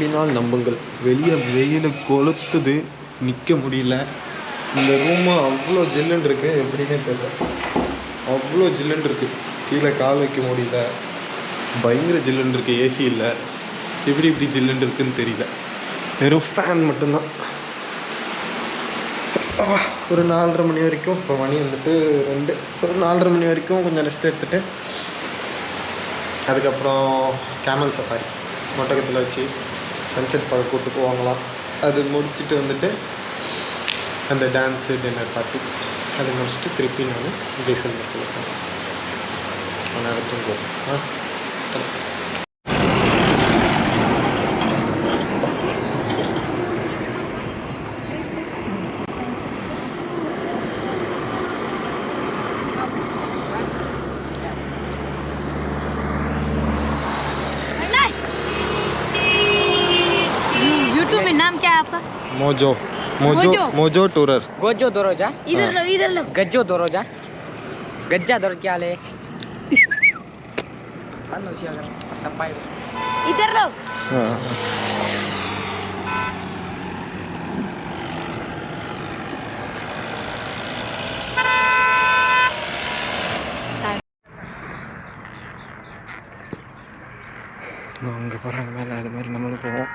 நம்பினால் நம்புங்கள். வெளியே வெயில் கொளுத்துது, நிற்க முடியல. இந்த ரூமு அவ்வளோ ஜில்லுன்னு இருக்குது, எப்படின்னே தெரியல. அவ்வளோ ஜில்லுன்னு இருக்குது, கீழே கால் வைக்க முடியல. பயங்கர ஜில்லுன்னு இருக்குது, ஏசி இல்லை. இப்படி ஜில்லுன்னு இருக்குதுன்னு தெரியல. வெறும் ஃபேன் மட்டும்தான். ஒரு 4:30 மணி வரைக்கும், இப்போ மணி வந்துட்டு 2, ஒரு 4:30 மணி வரைக்கும் கொஞ்சம் ரெஸ்ட் எடுத்துகிட்டு அதுக்கப்புறம் கேமல் சஃபாரி மொட்டகத்தில் வச்சு சன்செட் பார்க்க கூப்பிட்டு போவாங்களாம். அது முடிச்சுட்டு வந்துட்டு அந்த டான்ஸு டின்னர் பார்ட்டி அதை முடிச்சுட்டு திருப்பி நான் ஜெய்சல்மருக்கு போவேன். நேரம் தூங்குவோம். नाम क्या है आपका? मोजो मोजो मोजो टूरर. गोजो दोरोजा. इधर लो गज्जो दोरोजा. गज्जा दोर क्या ले? इधर लो. அங்கே போகிறாங்க மேலே, அது மாதிரி நம்மளும் போவோம்.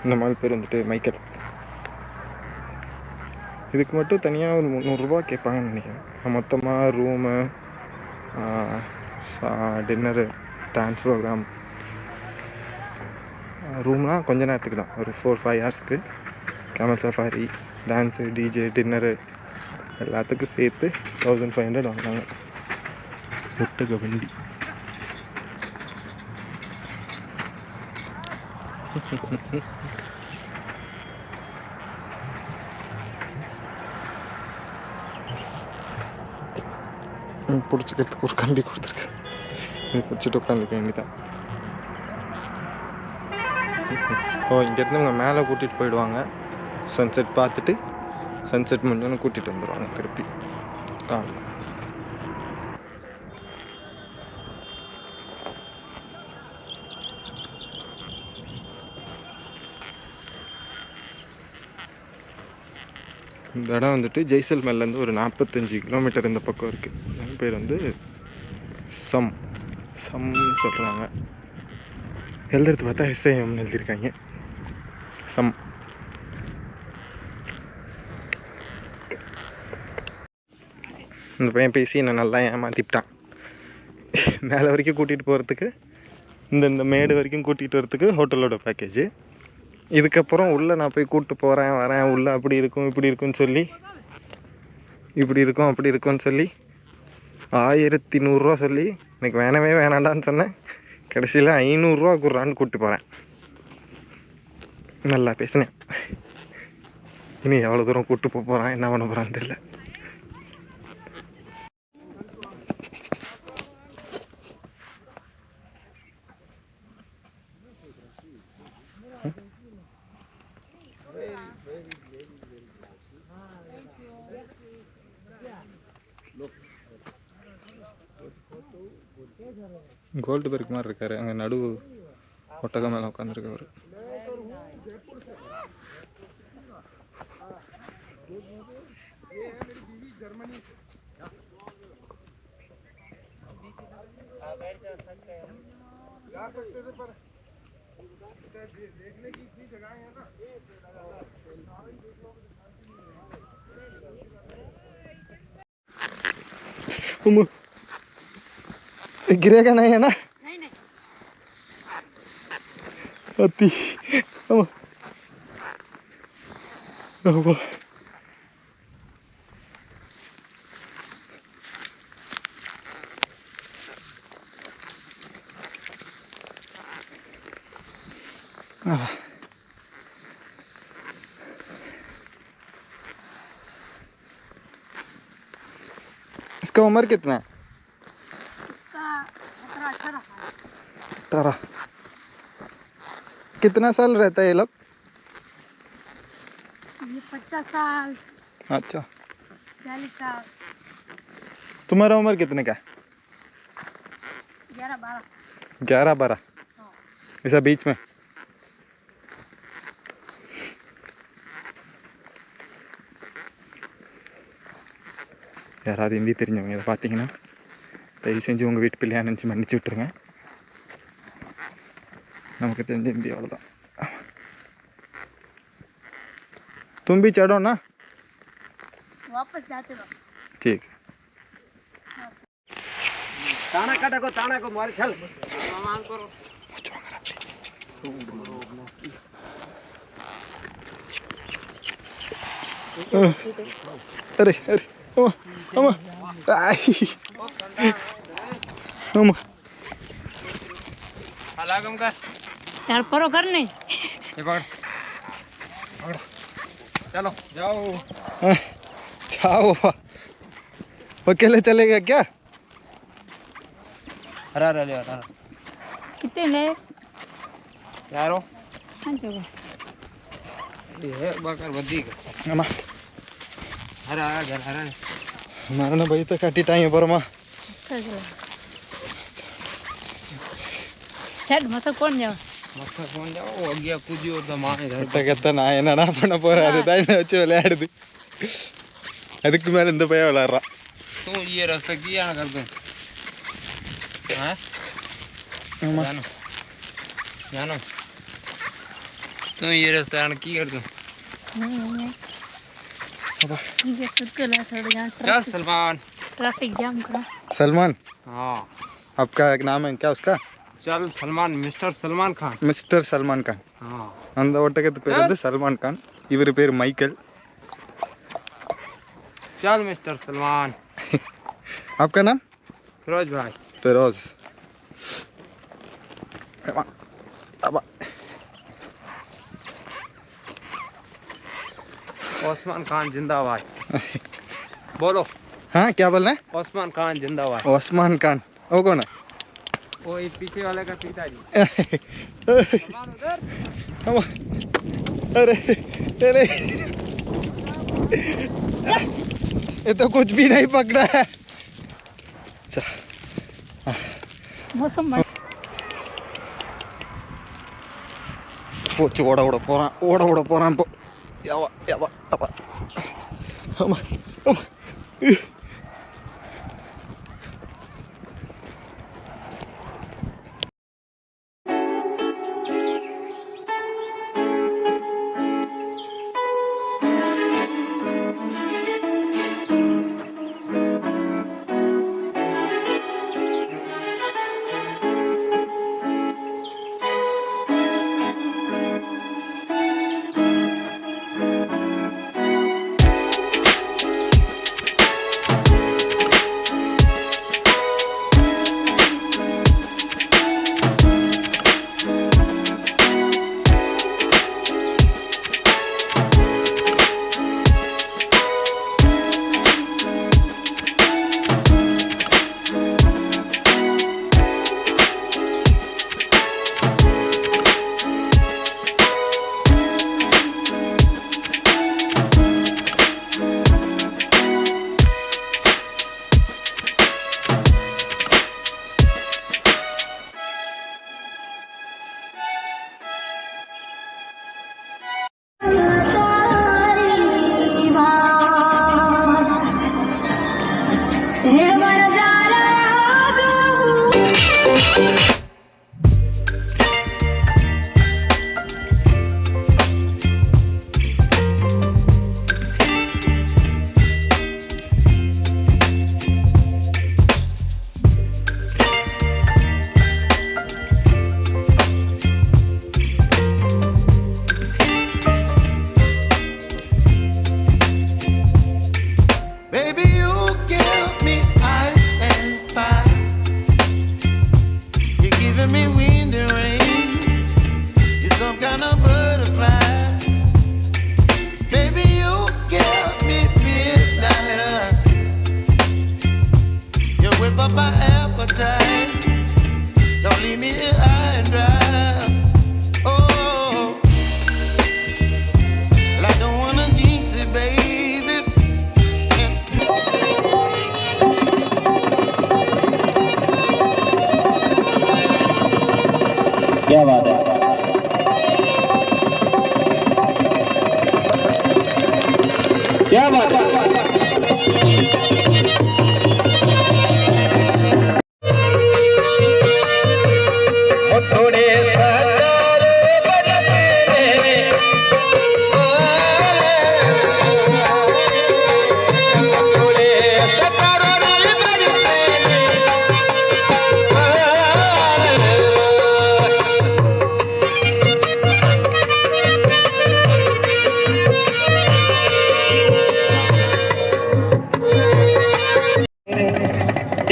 இந்த மாதிரி பேர் வந்துட்டு மைக்கேல். இதுக்கு மட்டும் தனியாக ஒரு 300 ரூபா கேட்பாங்கன்னு நினைக்கிறேன். மொத்தமாக ரூமு, டின்னரு, டான்ஸ் ப்ரோக்ராம். ரூம்லாம் கொஞ்ச நேரத்துக்கு தான், ஒரு 4-5 ஹவர்ஸ்க்கு. Camel safari, dance, DJ, dinner எல்லாத்துக்கும் சேர்த்து 1500 வாங்கினாங்க. ஒட்டக வண்டி. பிடிச்சிக்கிறதுக்கு ஒரு கம்பி கொடுத்துருக்கு, இது பிடிச்சிட்டு உட்காந்துக்க வேண்டியதான். இங்கேருந்து இவங்க மேலே கூட்டிகிட்டு போயிடுவாங்க. சன்செட் பார்த்துட்டு சன்செட் முடிஞ்சோன்னு கூட்டிகிட்டு வந்துடுவாங்க திருப்பி. ஆமாம். இந்த இடம் வந்துட்டு ஜெய்சல்மேர்லேருந்து ஒரு 45 கிலோமீட்டர் இந்த பக்கம் இருக்குது. என் பேர் வந்து சம்னு சொல்கிறாங்க. எழுதுறது பார்த்தா SIMன்னு எழுதியிருக்காங்க. சம். இந்த பையன் பேசி என்னை நல்லா ஏமாற்றிட்டான். மேலே வரைக்கும் கூட்டிகிட்டு போகிறதுக்கு, இந்த மேடு வரைக்கும் கூட்டிகிட்டு வரத்துக்கு ஹோட்டலோட பேக்கேஜ். இதுக்கப்புறம் உள்ளே நான் போய் கூப்பிட்டு போகிறேன் வரேன், உள்ளே அப்படி இருக்கும் இப்படி இருக்குன்னு சொல்லி, இப்படி இருக்கும் அப்படி இருக்குன்னு சொல்லி 1100 ரூபா சொல்லி எனக்கு வேணவே வேணாண்டான்னு சொன்னேன். கடைசியில் 500 ரூபா கொடுறான்னு கூப்பிட்டு போகிறேன். நல்லா பேசினேன். இனி எவ்வளோ தூரம் கூப்பிட்டு போகிறான், என்ன பண்ண போகிறான்னு தெரியல. கோல்டுபர்க் மாதிரி இருக்காரு, அங்கே நடு ஒட்டக மேலே உட்காந்துருக்கவர். गिरेगा नहीं है ना? नहीं अति इसका उम्र कितना है? 18। कितना साल रहता है ये लोग? ये 50 साल। अच्छा, 40 साल। तुम्हारा उम्र कितने का? 11-12। 11-12। ऐसा बीच में யாராவது ஹிந்தி தெரிஞ்சவங்க இதை பார்த்தீங்கன்னா தயவு செஞ்சு உங்கள் வீட்டு பிள்ளையா நினச்சி மன்னிச்சு விட்ருங்க. நமக்கு தெரிஞ்ச ஹிந்தி அவ்வளோதான். तुम भी चढ़ो ना. वापस जाते रहो. ठीक. ताना काटा को ताना को मार चल मांग करो. अरे अरे अम्मा आई अम्मा हलागम कर यार परो कर नहीं. ये पकड़ पकड़ चलो जाओ. जाओ. अकेले चलेगा क्या? हरा हरा ले हरा कितने ले? यारो हाँ चलो. ये बकर बद्दी का अम्मा हरा हरा हरा मारना भाई तो कटिटाएंगे बरमा. चलो. चल मतलब कौन जाओ? मक्का कौन जाओ अगिया पूजियो तो माने घर கத்த நான் என்னடா பண்ண போறேன் அதுதான் என்ன வச்சு விளையாடுது. அதுக்கு மேல இந்த பையன் விளையாடுறான். तू ये रास्ता किया ना कर दो हैं ஆமா जानो जानो तू ये रास्ता ना की कर दो. अब ये कुत्ता छोड़ जा. चल सलमान. ट्रैफिक जाम करा. सलमान हाँ आपका एक नाम है क्या उसका? चल सलमान मिस्टर सलमान खान. மிஸ்டர் சல்மான் கான். हाँ அந்த ஒட்டகத்து பேர் வந்து சல்மான் கான். இவர் பேர் மைக்கேல். चल मिस्टर सलमान. आपका नाम? फिरोज भाई. फिरोज. अब ओस्मान खान जिंदाबाद. बोलो हाँ क्या बोल रहे हैं? ओस्मान खान जिंदाबाद. ओस्मान खान. वो कौन है? वो ये पीछे वाले का पिताजी. अम्मा, अरे अरे ये तो कुछ भी नहीं पकड़ा है. अच्छा मौसम போச்சு ஓட ஓட போகிறான் ஓட ஓட போகிறான் இப்போ. எவா எவா அப்பா ஆமாம் ஆமாம் क्या बात है। क्या बात है। थोड़े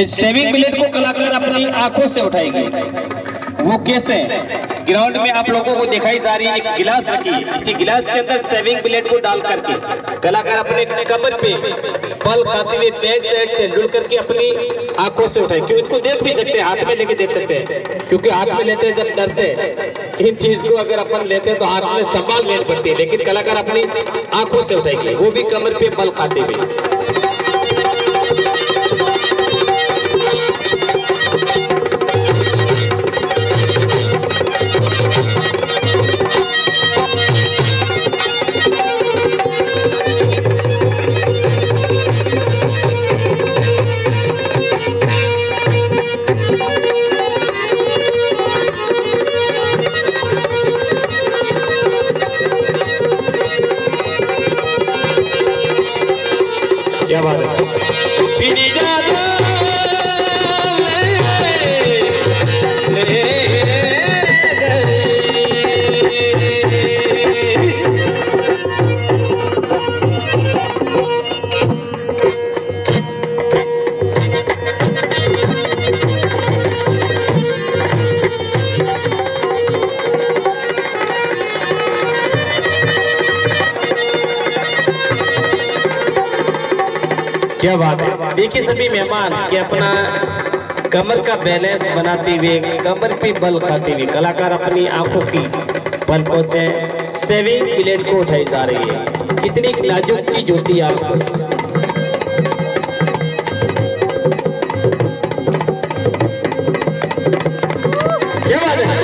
इस शेविंग ब्लेड को कलाकार अपनी आंखों से उठाएंगे। वो कैसे? ग्राउंड में आप लोगों को दिखाई जा रही है, एक गिलास रखी है, इसी गिलास के अंदर शेविंग ब्लेड को डाल करके कलाकार अपने कमर पे पल खाते हुए बैक साइड से जुड़ करके अपनी आंखों से उठाए। क्यों? इनको देख भी सकते हैं, हाथ में लेके देख सकते हैं, क्योंकि हाथ में लेते हैं जब डरते हैं। इन चीज को अगर अपन लेते हैं तो हाथ में संभाल लेनी पड़ती है, लेकिन कलाकार अपनी आंखों से उठाएंगे, वो भी कमर पे पल खाते हुए। क्या बात है। क्या बात है। देखिए सभी मेहमान कि अपना कमर का बैलेंस बनाते हुए, कमर पे बल खाते हुए कलाकार अपनी आंखों की पलकों से शेविंग ब्लेड को उठाई जा रही है। कितनी नाजुक चीज होती है आपको। क्या बात है।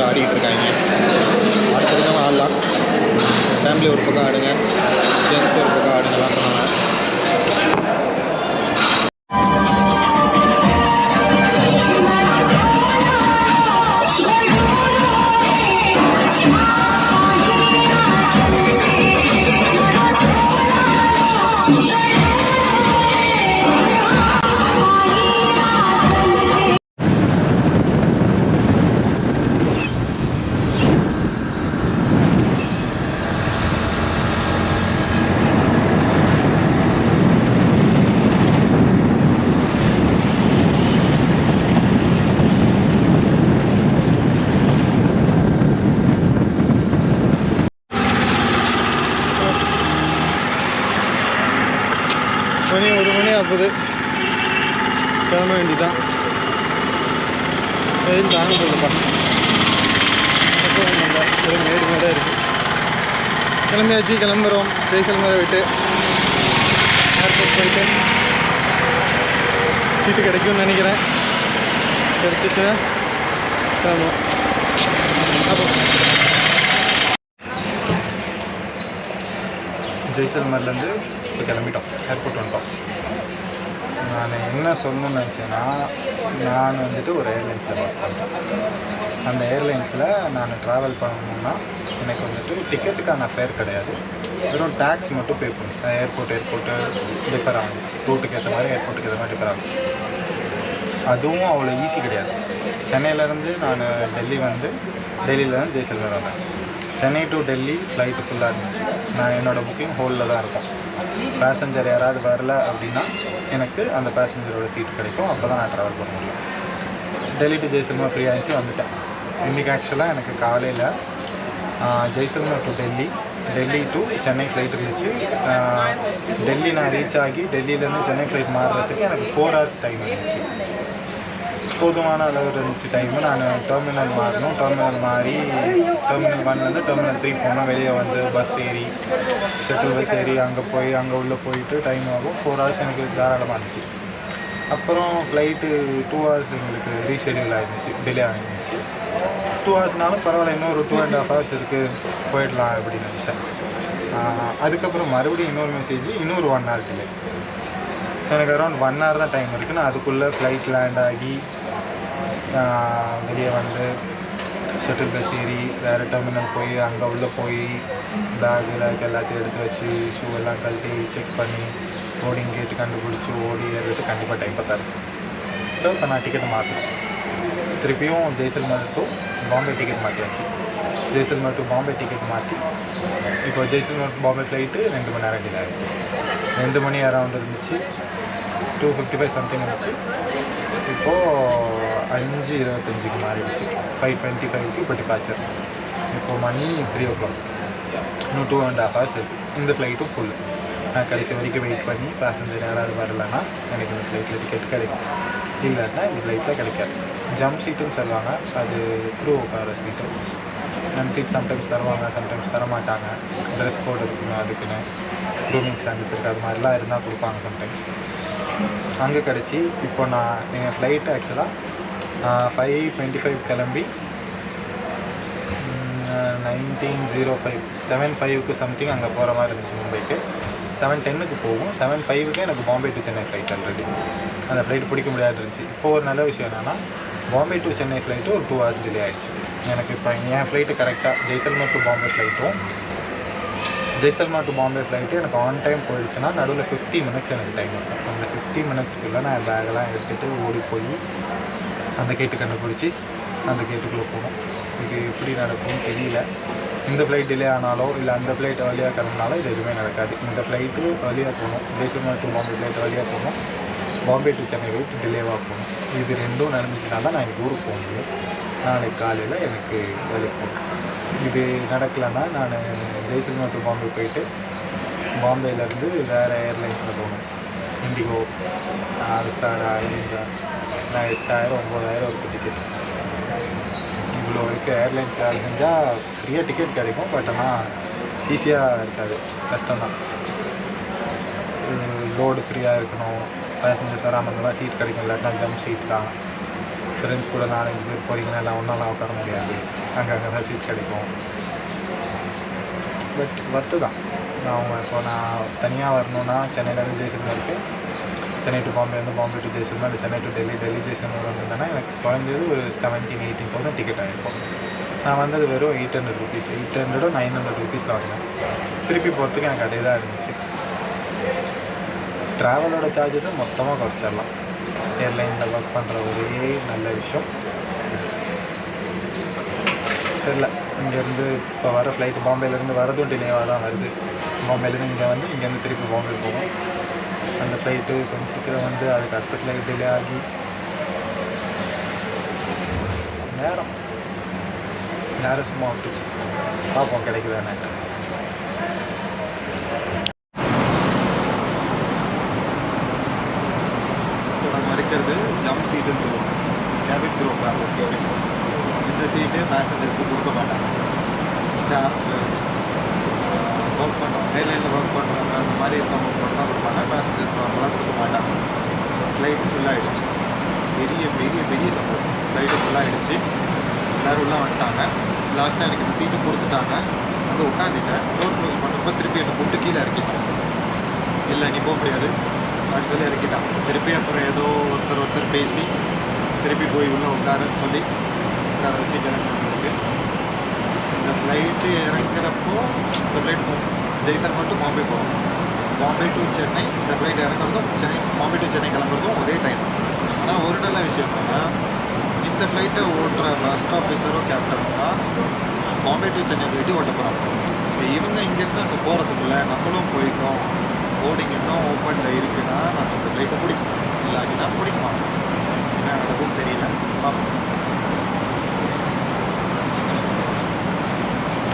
ஆடிக்கிட்டு இருக்காங்க. அடுத்தது நம்ம ஆடலாம். ஃபேமிலி ஒரு பக்கம் ஆடுங்க, ஜென்ஸ் ஒரு பக்கம் ஆடுங்கலாம் சொன்னாங்க. மணி 1 மணி ஆகுது, கிளம்ப வேண்டிதான். வெயில் தாங்க போகுதுப்பா, மேடு மேடாக இருக்குது. கிளம்பியாச்சு, கிளம்புறோம். ஜெய்சல்மரை விட்டு ஏர்போர்ட் போயிட்டு சீட்டு கிடைக்கும்னு நினைக்கிறேன். கிடைச்சிச்சுன்னா கிளம்புவோம். அப்போ ஜெய்சல்மர்லேருந்து இப்போ கிளம்பிட்டோம், ஏர்போர்ட் வந்துட்டோம். நான் என்ன சொல்லணும்னு நினச்சேன்னா, நான் வந்துட்டு ஒரு ஏர்லைன்ஸில் ஒர்க் பண்ணுறேன். அந்த ஏர்லைன்ஸில் நான் ட்ராவல் பண்ணணும்னா எனக்கு வந்துட்டு டிக்கெட்டுக்கான ஃபேர் கிடையாது, வெறும் டேக்ஸ் மட்டும் பே பண்ணும். ஏர்போர்ட்டு டிஃபர் ஆகும், ரூட்டுக்கு ஏற்ற மாதிரி, ஏர்போர்ட்டுக்கு ஏற்ற மாதிரி டிஃபர் ஆகும். அதுவும் அவ்வளோ ஈஸி கிடையாது. சென்னையிலேருந்து நான் டெல்லி வந்து டெல்லியிலேருந்து ஜெய்சல்மர் வந்தேன். சென்னை டு டெல்லி ஃப்ளைட்டு ஃபுல்லாக இருந்துச்சு. நான் என்னோடய புக்கிங் ஹோலில் தான் இருக்கும். பேசஞ்சர் யாராவது வரல அப்படின்னா எனக்கு அந்த பேசஞ்சரோட சீட் கிடைக்கும். அப்போ தான் நான் ட்ராவல் பண்ண முடியும். டெல்லி டு ஜெய்சல்மர் ஃப்ரீ ஆகிடுச்சு, வந்துட்டேன். இன்றைக்கி ஆக்சுவலாக எனக்கு காலையில் Jaisalmer to Delhi to Chennai flight இருந்துச்சு. டெல்லி நான் ரீச் ஆகி டெல்லியிலேருந்து சென்னை ஃப்ளைட் மாறுறதுக்கு எனக்கு 4 hours டைம் இருந்துச்சு. போதுமான அளவு இருந்துச்சு டைமு. நான் டெர்மினல் மாறணும். டெர்மினல் மாறி டெர்மினல் 1லேருந்து டெர்மினல் 3 போனோம். வெளியே வந்து பஸ் ஏறி ஷட்டில் பஸ் ஏறி அங்கே போய் அங்கே உள்ளே போயிட்டு டைம் ஆகும். 4 hours எனக்கு தாராளமாக இருந்துச்சு. அப்புறம் ஃப்ளைட்டு 2 hours எங்களுக்கு ரீஷெடியூல் ஆகிருந்துச்சு, டிலே ஆகிருந்துச்சு. 2 hours பரவாயில்ல, இன்னொரு 2.5 hours இருக்குது, போயிடலாம் அப்படின்னு நினச்சேன். அதுக்கப்புறம் மறுபடியும் இன்னொரு மெசேஜ், இன்னொரு 1 hour டிலே. ஸோ எனக்கு அரௌண்ட் 1 hour தான் டைம் இருக்குது. நான் அதுக்குள்ளே ஃப்ளைட் லேண்ட் ஆகி வெளியே வந்து ஷட்டில் பஸ் ஏறி வேறு டெர்மினல் போய் அங்கே உள்ளே போய் பேக் எல்லாத்தையும் எடுத்து வச்சு ஷூ எல்லாம் கழட்டி செக் பண்ணி போர்டிங் கேட்டு கண்டுபிடிச்சி ஓடி ஏறிட்டு கண்டிப்பாக டைம் பத்தாது. ஸோ இப்போ நான் டிக்கெட் மாற்றணும். திருப்பியும் ஜெய்சல்மர் டு பாம்பே டிக்கெட் மாற்றியாச்சு. ஜெய்சல்மர் டு பாம்பே டிக்கெட் மாற்றி இப்போ ஜெய்சல்மர் பாம்பே ஃப்ளைட்டு 2 மணி நேரம் டிலே ஆகிடுச்சு. 2 மணி அரௌண்ட் இருந்துச்சு. 2:55 சம்திங் இருந்துச்சு. இப்போது 5:25க்கு மாறிடுச்சு. 5:25க்கு இப்போ டிபார்ச்சர். இப்போது மணி 3 o'clock. இன்னும் 2.5 hours இருக்குது. இந்த ஃப்ளைட்டும் ஃபுல்லு. நான் கடைசி வரைக்கும் வெயிட் பண்ணி பேசஞ்சர் யாராவது வரலன்னா எனக்கு இந்த ஃப்ளைட்டில் டிக்கெட் கிடைக்கும். இல்லைன்னா இந்த ஃப்ளைட்டில் கிடைக்காது. ஜம்ப் சீட்டுன்னு சொல்லுவாங்க, அது க்ரூ உட்கார சீட்டு. அந்த சீட் சம்டைம்ஸ் தருவாங்க, சம்டைம்ஸ் தரமாட்டாங்க. ட்ரெஸ் கோடு இருக்கணும், அதுக்குன்னு க்ரூமிங் ஸ்டாண்டர்ட்ஸ் இருக்குது, அது மாதிரிலாம் இருந்தால் கொடுப்பாங்க சம்டைம்ஸ். அங்கே கிடச்சி இப்போ நான் என் ஃப்ளைட்டு ஆக்சுவலாக 5:25 கிளம்பி 19:05 7:05க்கு சம்திங் அங்கே போகிற மாதிரி இருந்துச்சு மும்பைக்கு. 7:10க்கு போகும். 7:05க்கு எனக்கு Bombay to Chennai flight already. அந்த ஃப்ளைட் பிடிக்க முடியாது இருந்துச்சு. இப்போது ஒரு நல்ல விஷயம் என்னென்னா பாம்பே டு சென்னை ஃப்ளைட்டு ஒரு 2 hours டிலே ஆகிடுச்சு. எனக்கு இப்போ என் ஃப்ளைட்டு கரெக்டாக ஜெய்சல்மர் டு பாம்பே ஃப்ளைட்டும் ஜெய்சல்மர் டு பாம்பே ஃப்ளைட்டு எனக்கு ஆன் டைம் போயிடுச்சுன்னா நடுவில் 50 minutes எனக்கு டைம் இருக்கும். அந்த 50 minutesக்குள்ளே நான் பேக்கெல்லாம் எடுத்துகிட்டு ஓடி போய் அந்த கேட்டு கண்டுபிடிச்சி அந்த கேட்டுக்குள்ளே போகணும். இது எப்படி நடக்கும்னு தெரியல. இந்த ஃப்ளைட் டிலே ஆனாலோ இல்லை அந்த ஃப்ளைட் ஏர்லியாக கிளம்பினாலோ இது எதுவுமே நடக்காது. இந்த ஃப்ளைட்டு ஏர்லியாக போகணும். ஜெய்சல்மர் டு பாம்பே ஃப்ளைட் ஏர்லியாக போகணும். பாம்பே டு சென்னை ஃப்ளைட் டிலேவாக போகணும். இது ரெண்டும் நடந்துச்சுன்னா தான் நான் எனக்கு ஊருக்கு போக முடியும். நாளைக்கு காலையில் எனக்கு வேலைக்கு போகணும். இது நடக்கலைன்னா நான் ஜெய்சல்மர் டு பாம்பே போயிட்டு பாம்பேலேருந்து வேறு ஏர்லைன்ஸில் போகணும். Indigo, Vistara, India. நான் 8,000 9,000 இருக்குது டிக்கெட். இவ்வளோ இருக்குது. ஏர்லைன்ஸ் வேலை செஞ்சால் ஃப்ரீயாக டிக்கெட் கிடைக்கும். பட் ஆனால் ஈஸியாக இருக்காது, கஷ்டம்தான். லோடு ஃப்ரீயாக இருக்கணும், பேசஞ்சர்ஸ் வராமல் இருந்தால் சீட் கிடைக்கும். இல்லாட்டினா ஜம்ப் சீட் தான். ஃப்ரெண்ட்ஸ் கூட 4-5 பேர் போகிறீங்கன்னா எல்லாம் ஒன்றாலாம் உட்கார முடியாது. அங்கே தான் சீட் கிடைக்கும். பட் ஒர்த்து தான். இப்போ நான் தனியாக வரணுன்னா சென்னையிலேருந்து ஜெய்சல்மருக்கு, சென்னை டு பாம்பே வந்து பாம்பே டு ஜெய்சல்மர், சென்னை டு டெல்லி, டெல்லி ஜெய்சல்மர் வந்திருந்தேன்னா எனக்கு குறைஞ்சது ஒரு 17,000-18,000 டிக்கெட் ஆகிருக்கும். நான் வந்தது வெறும் 800 rupees, 800 900 rupeesல வாங்கினேன். திருப்பி போகிறதுக்கு எனக்கு அதே தான் இருந்துச்சு. ட்ராவலோட சார்ஜஸும் மொத்தமாக குறைச்சிடலாம். ஏர்லைனில் ஒர்க் பண்ணுற ஒரே நல்ல விஷயம் தெரில. இங்கேருந்து இப்போ வர ஃப்ளைட்டு பாம்பேலேருந்து வரதும் டிலேவாக தான் வருது. பாம்பேலேருந்து இங்கே வந்து இங்கேருந்து திருப்பி பாம்பே போகும். அந்த ஃப்ளைட்டு கொஞ்சம் சீக்கிரம் வந்து அதுக்கு அடுத்த ஃப்ளைட் டிலே ஆகி நேரம் சும்மா விட்டுச்சு. பார்ப்போம் கிடைக்குதானே. நம்ம இருக்கிறது ஜம்ப் சீட்டுன்னு சொல்லுவோம். கேபின் க்ரூ உட்கார்ற சீட்டு. இந்த சீட்டு பேசஞ்சர்ஸ்க்கு கொடுக்க மாட்டாங்க. ஸ்டாஃப் ஒர்க் பண்ணுறோம், ஏர்லைனில் ஒர்க் பண்ணுறவங்க அந்த மாதிரி இருக்கவங்க மட்டும் தான் கொடுப்பாங்க. பேசஞ்சர்ஸ்க்கு அவங்களாம் கொடுக்க மாட்டாங்க. ஃப்ளைட் ஃபுல்லாகிடுச்சு. பெரிய பெரிய பெரிய சம்பவம். ஃப்ளைட்டு ஃபுல்லாகிடுச்சு. எல்லோரும் உள்ளே வந்துட்டாங்க. லாஸ்ட்டாக எனக்கு இந்த சீட்டு கொடுத்துட்டாங்க. வந்து உட்காந்துட்டேன். டோர் க்ளோஸ் பண்ணுறப்போ திருப்பி என்னை கூப்பிட்டு கீழே இறக்கிட்டான். இல்லை நீ போக முடியாது அப்படின்னு சொல்லி இறக்கிட்டான். திருப்பி அப்புறம் ஏதோ ஒருத்தர் பேசி திருப்பி போய் உள்ளே உட்காருன்னு சொல்லி உட்கார வச்சு இறங்குறதுக்கு. இந்த ஃப்ளைட்டு இறங்குறப்போ இந்த ஃப்ளைட் ஜெய்சல்மர் டு பாம்பே போகும். பாம்பே டு சென்னை இந்த ஃப்ளைட் இறங்குறதும் பாம்பே டு சென்னை கிளம்புறதும் ஒரே டைம். ஆனால் ஒரு என்ன விஷயம்னா இந்த ஃப்ளைட்டை ஓட்டுற ஃபர்ஸ்ட் ஆஃபீஸரும் கேப்டனும் தான் பாம்பே டு சென்னை போயிட்டு ஓட்ட போகிறாங்க. ஸோ இவங்க இங்கேருந்து அங்கே போகிறதுக்குள்ள நம்மளும் போயிட்டோம், போர்டிங் இன்னும் ஓப்பனில் இருக்குன்னா நம்ம இந்த ஃப்ளைட்டை பிடிக்கணும், இல்லாட்டினா பிடிக்க மாட்டோம்.